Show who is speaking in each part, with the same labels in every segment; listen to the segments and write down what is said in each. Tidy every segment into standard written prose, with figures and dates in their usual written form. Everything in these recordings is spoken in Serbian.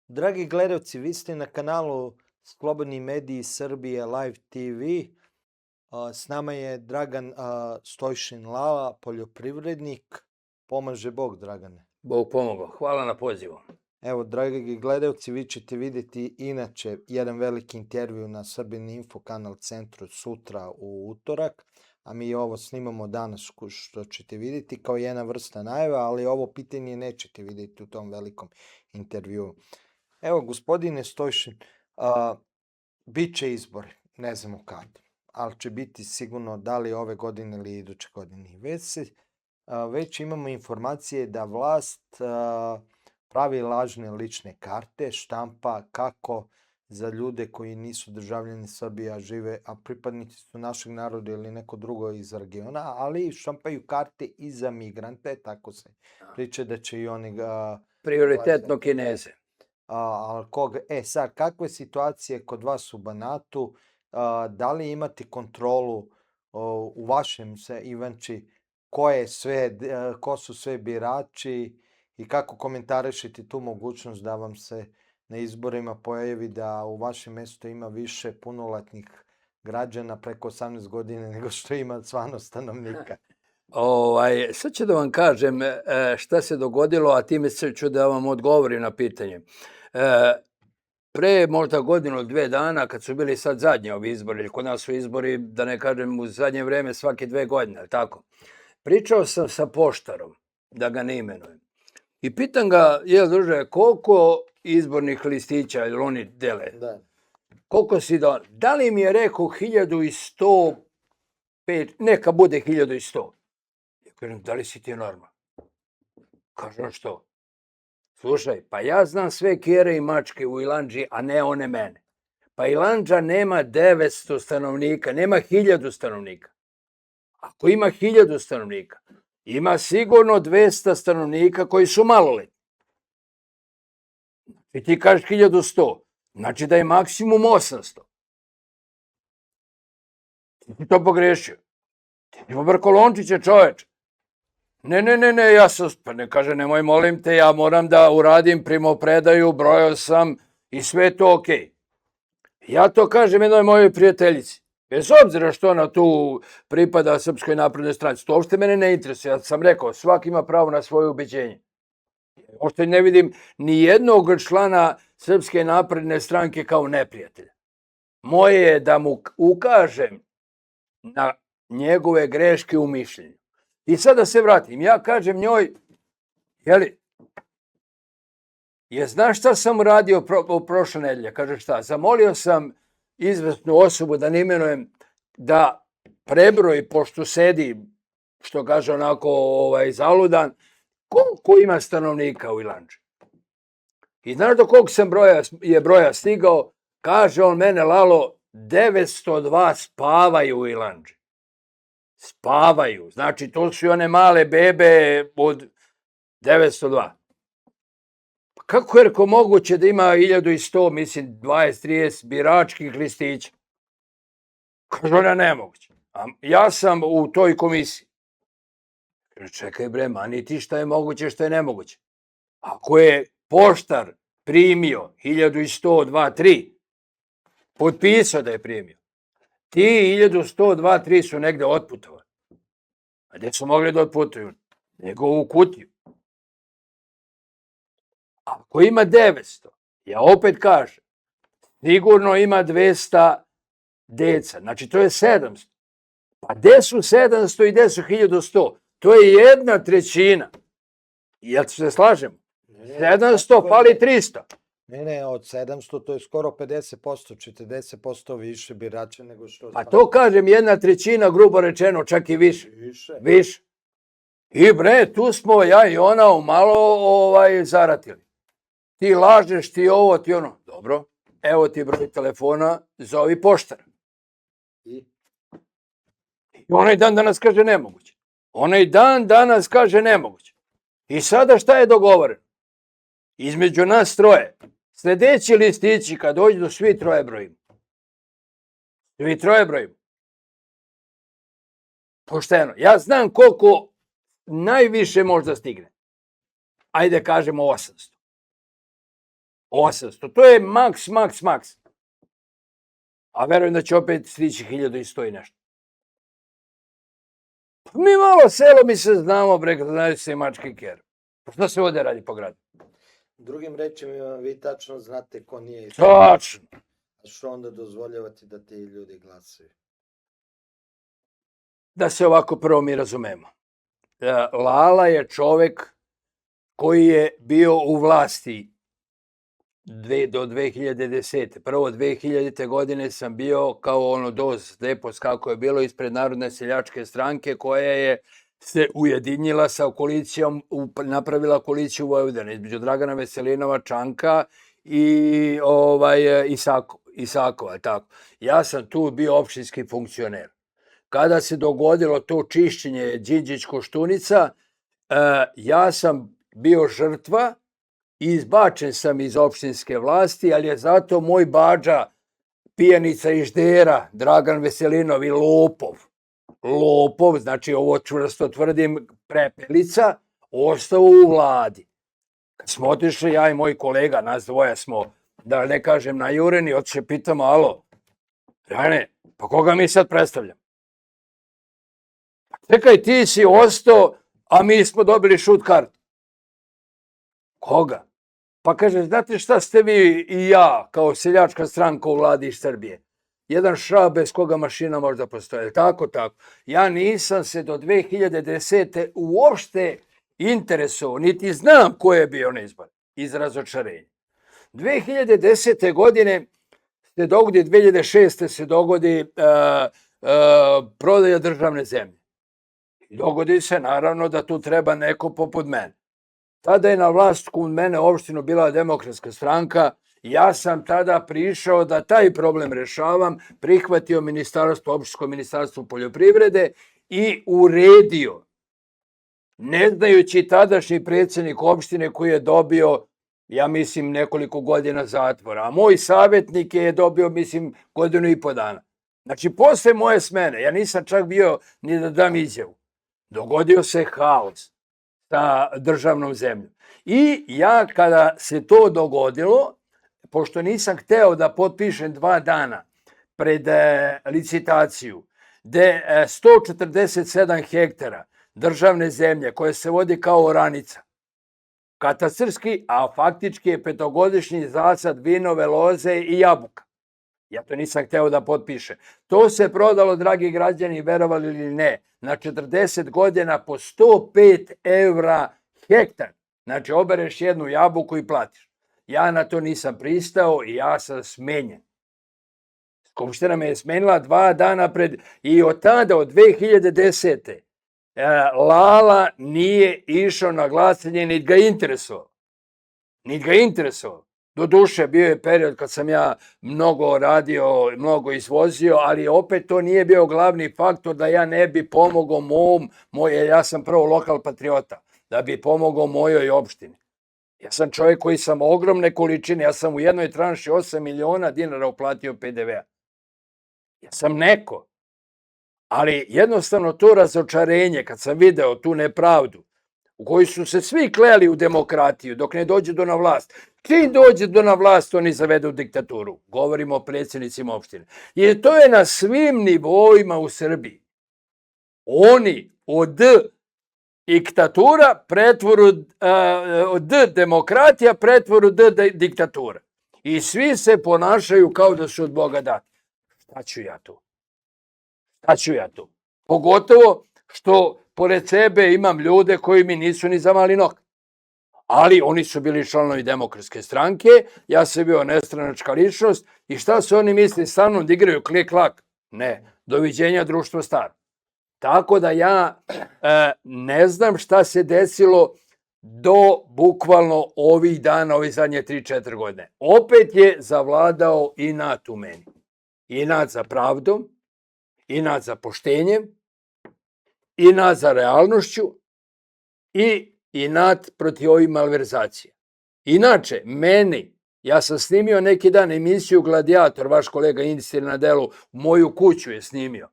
Speaker 1: Dragi gledalci, vi ste na kanalu Slobodni mediji Srbije Live TV. S nama je Dragan Stojšin Lala, poljoprivrednik. Pomaže Bog, Dragane.
Speaker 2: Bog pomogao. Hvala na pozivu.
Speaker 1: Evo, dragi gledalci, vi ćete vidjeti inače jedan veliki intervju na Srbin Info kanal centru sutra u utorak, a mi ovo snimamo danas, što ćete vidjeti kao jedna vrsta najava, ali ovo pitanje nećete vidjeti u tom velikom intervju. Evo, gospodine Stojšin, bit će izbori, ne znamo kad, ali će biti sigurno da li ove godine ili iduće godine. Već imamo informacije da vlast pravi lažne lične karte, štampa kako za ljude koji nisu državljani Srbije, a žive, a pripadnici su našeg naroda ili neko drugo iz regiona, ali štampaju karte i za migrante, tako se priča da će i oni
Speaker 2: Prioritetno Kineze.
Speaker 1: Sad, kakve situacije kod vas u Banatu, da li imate kontrolu u vašem Ivanči, ko su sve birači i kako komentarišete tu mogućnost da vam se na izborima pojavi da u vašem mjestu ima više punoletnih građana preko 18 godina nego što ima stvarno stanovnika?
Speaker 2: Sad ću da vam kažem šta se dogodilo, a time ću da vam odgovorim na pitanje. Pre možda godinu ili 2 dana, kad su bili sad zadnji ovi izbori, kod nas su izbori, da ne kažem, u zadnje vreme svake 2 godine, tako? Pričao sam sa poštarom, da ga ne imenujem. I pitam ga, druže, koliko izbornih listića ili oni dele?
Speaker 1: Da.
Speaker 2: Koliko si dao? Da li mi je rekao 1105, neka bude 1100. Ja kažem, da li si ti normalan? Kaže, što? Slušaj, pa ja znam sve kjere i mačke u Ilandži, a ne one mene. Pa Ilandža nema 900 stanovnika, nema 1000 stanovnika. Ako ima 1000 stanovnika, ima sigurno 200 stanovnika koji su maloletni. I ti kažeš 1100, znači da je maksimum 800. Ti to pogrešio. Ti je Brkolončiće, čoveč. Ne, ja sam, pa ne kaže, nemoj, molim te, ja moram da uradim primopredaju, brojao sam i sve to okej. Ja to kažem jednoj mojoj prijateljici. Bez obzira što ona tu pripada Srpskoj naprednoj stranci, to uopšte mene ne interesuje. Ja sam rekao, svaki ima pravo na svoje ubeđenje. Uopšte ne vidim ni jednog člana Srpske napredne stranke kao neprijatelja. Moje je da mu ukažem na njegove greške u mišljenju. I sad da se vratim, ja kažem njoj, znaš šta sam uradio prošle nedelje? Kaže, šta? Zamolio sam izvesnu osobu, da ne imenujem, da prebroji, pošto sedi, što kaže onako zaludan, koliko ima stanovnika u Ilandži. I znaš do kog je broja stigao? Kaže on mene, Lalo, 902 spavaju u Ilandži. Spavaju. Znači, to su i one male bebe od 902. Pa kako je moguće da ima 1100, mislim, 20-30 biračkih listića? Kaže, ona nemoguće. A ja sam u toj komisiji. Čekaj bre, mani ti šta je moguće, šta je nemoguće. Ako je poštar primio 1100, 2, 3, potpisao da je primio, ti 1100, 2, 3 su negde otputovali. A gde su mogli da otputuju? Nego u kutiju. Ako ima 900, ja opet kažem, sigurno ima 200 deca. Znači, to je 700. Pa gde su 700 i gde su 1100? To je 1/3. Jel se slažemo? 700 fali 300.
Speaker 1: Ne, od 700 to je skoro 50%, 40% više birača nego što...
Speaker 2: Pa to kažem, 1/3, grubo rečeno, čak i više. Više. I bre, tu smo ja i ona umalo zaratili. Ti lažeš, ti ovo, ti ono. Dobro, evo ti broj telefona, zovi poštara. I onaj dan danas kaže nemoguće. I sada šta je dogovoreno? Između nas troje. Sljedeći listići, kad dođu, svi troje brojimo. Pošteno. Ja znam koliko najviše možda stigne. Ajde kažemo 800. 800. To je maks. A verujem da će opet stići 1100 i nešto. Mi malo selo, mi se znamo, znaju se i mački ker. Šta se ovdje radi po gradu?
Speaker 1: Drugim rečima, vi tačno znate ko nije
Speaker 2: Tačno.
Speaker 1: Što onda dozvoljavate da ti ljudi glasaju?
Speaker 2: Da se ovako prvo mi razumemo. Lala je čovek koji je bio u vlasti do 2010. Prvo 2000. godine sam bio kao ono doz depos kako je bilo ispred Narodne seljačke stranke koja je se ujedinila sa koalicijom, napravila koaliciju Vojvodine između Dragana Veselinova, Čanka i Isakova. Tako. Ja sam tu bio opštinski funkcioner. Kada se dogodilo to čišćenje Đinđić-Koštunica, ja sam bio žrtva i izbačen sam iz opštinske vlasti, ali je zato moj bađa, pijanica i ždera, Dragan Veselinov i lopov, znači ovo čvrsto tvrdim, prepelica, ostao u vladi. Kad smo otišli, ja i moj kolega, nas dvoja smo, da ne kažem najureni, otišli pitamo, alo, Jane, pa koga mi sad predstavljamo? Čekaj, ti si ostao, a mi smo dobili šut kartu. Koga? Pa kaže, znate šta ste vi i ja, kao seljačka stranka u vladi iz Srbije? Jedan šrab bez koga mašina možda postoje. Tako. Ja nisam se do 2010. uopšte interesovao, niti znam ko je bio na izbor iz razočarenja. 2010. godine se dogodi, 2006. se dogodi prodaja državne zemlje. Dogodi se naravno da tu treba neko poput mene. Tada je na vlast kod mene opštinu bila Demokratska stranka. Ja sam tada prišao da taj problem rešavam, prihvatio opštinsko ministarstvo poljoprivrede i uredio. Ne znajući tadašnji predsjednik opštine koji je dobio, ja mislim, nekoliko godina zatvora. A moj savjetnik je dobio, mislim, 1,5 godina. Znači, posle moje smene, ja nisam čak bio ni da dam izjavu. Dogodio se haos sa državnom zemljom. I ja kada se to dogodilo, pošto nisam hteo da potpišem 2 dana pred licitaciju, gde 147 hektara državne zemlje koje se vodi kao oranica, katastarski, a faktički je 5-godišnji zasad vinove loze i jabuka. Ja to nisam hteo da potpišem. To se prodalo, dragi građani, verovali ili ne, na 40 godina po 105 € hektar. Znači, obereš jednu jabuku i platiš. Ja na to nisam pristao i ja sam smenjen. Skupština me je smenila 2 dana pred... I od tada, od 2010. Lala nije išao na glasanje, niti ga interesovao. Doduše, bio je period kad sam ja mnogo radio, mnogo izvozio, ali opet to nije bio glavni faktor da ja ne bi pomogao ja sam prvo lokal patriota, da bi pomogao mojoj opštini. Ja sam čovjek koji sam ogromne količine, ja sam u jednoj tranši 8 miliona dinara uplatio PDV-a. Ja sam neko. Ali jednostavno to razočarenje, kad sam video tu nepravdu, u kojoj su se svi kleli u demokratiju dok ne dođe do na vlast. Čim dođe do na vlast, oni zavedu diktaturu. Govorimo o predsjednicima opštine. Jer to je na svim nivoima u Srbiji. Oni od diktatura pretvoru, od demokratija pretvoru diktatura. I svi se ponašaju kao da su od Boga dati. Šta ću ja tu? Pogotovo što pored sebe imam ljude koji mi nisu ni za mali nokat. Ali oni su bili članovi Demokratske stranke, ja sam bio nestranačka ličnost i šta su oni mislili sa mnom da igraju klik-klak? Ne, doviđenja, društvo staro. Tako da ja ne znam šta se desilo do bukvalno ovih dana, ovih zadnje 3-4 godine. Opet je zavladao inat u meni. Inat za pravdom, inat za poštenjem, inat za realnošću i inat protiv ovih malverzacija. Inače, ja sam snimio neki dan emisiju Gladiator, vaš kolega Instir na delu, moju kuću je snimio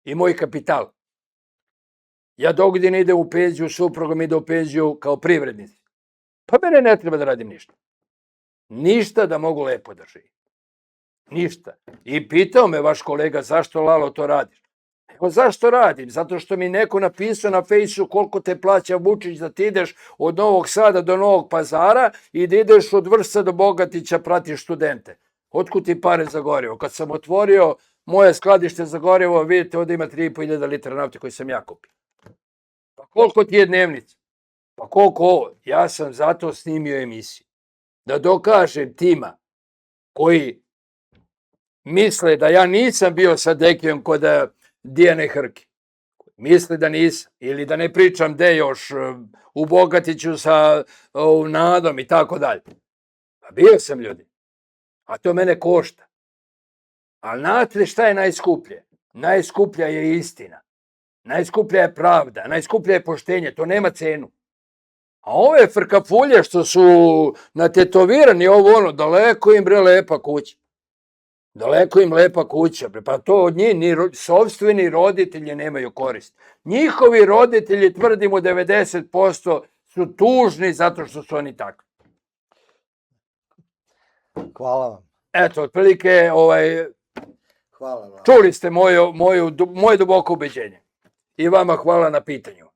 Speaker 2: i moj kapital. Ja dogodine idem u penziju, suprugom ide u penziju kao privrednici. Pa mene ne treba da radim ništa. Ništa da mogu lepo da živim. Ništa. I pitao me vaš kolega zašto, Lalo, to radiš. Evo zašto radim? Zato što mi neko napisao na Fejsu koliko te plaća Vučić da ti ideš od Novog Sada do Novog Pazara i da ideš od Vršca do Bogatića, pratiš studente. Otkud ti pare za gorivo? Kad sam otvorio moje skladište za gorivo, vidite, ovdje ima 3.500 litra nafte koji sam ja kupio. Pa koliko ti je dnevnica? Pa koliko ovo? Ja sam zato snimio emisiju. Da dokažem tima koji misle da ja nisam bio sa Dekijom kod Dijane Hrke. Misle da nisam. Ili da ne pričam gde još u Bogatiću sa Nadom i tako dalje. Pa bio sam, ljudi. A to mene košta. Ali znate šta je najskuplje? Najskuplja je istina. Najskuplja je pravda. Najskuplja je poštenje. To nema cenu. A ove frkafulje što su natetovirani, ovo ono, daleko im bre lepa kuća. Daleko im lepa kuća. Pa to od njih ni sopstveni roditelji nemaju korist. Njihovi roditelji, tvrdimo 90%, su tužni zato što su oni takvi.
Speaker 1: Hvala vam.
Speaker 2: Eto, otprilike,
Speaker 1: Hvala vam.
Speaker 2: čuli ste moje duboko ubeđenje. I vama hvala na pitanju.